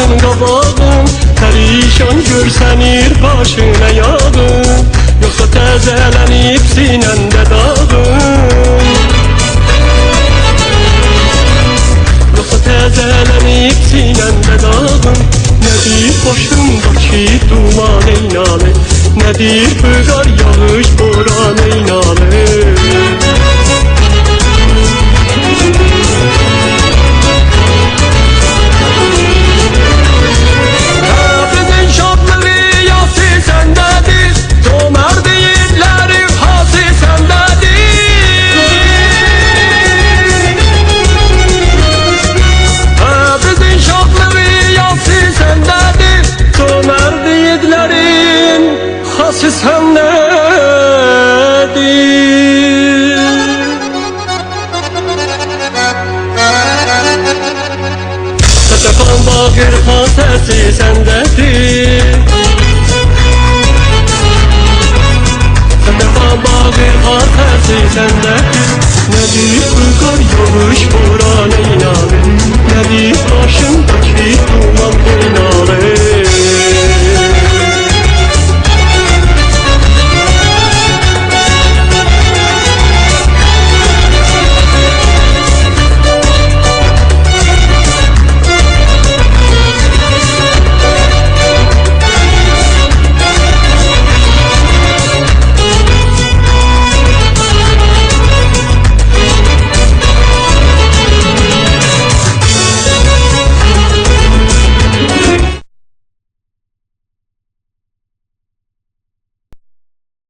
gözün qabağın, perişan görsənir başına yağın, yoxsa təzələnib sinəndə dağın, yoxsa təzələnib sinəndə dağın. Nədir başımdakı duman eynalı, nədir böqar yağış boran eynalı. Sen nedir? Təpəxan Bağırxan səsi səndədir. Təpəxan Bağırxan səsi səndədir. Nədir bu qar yağış boran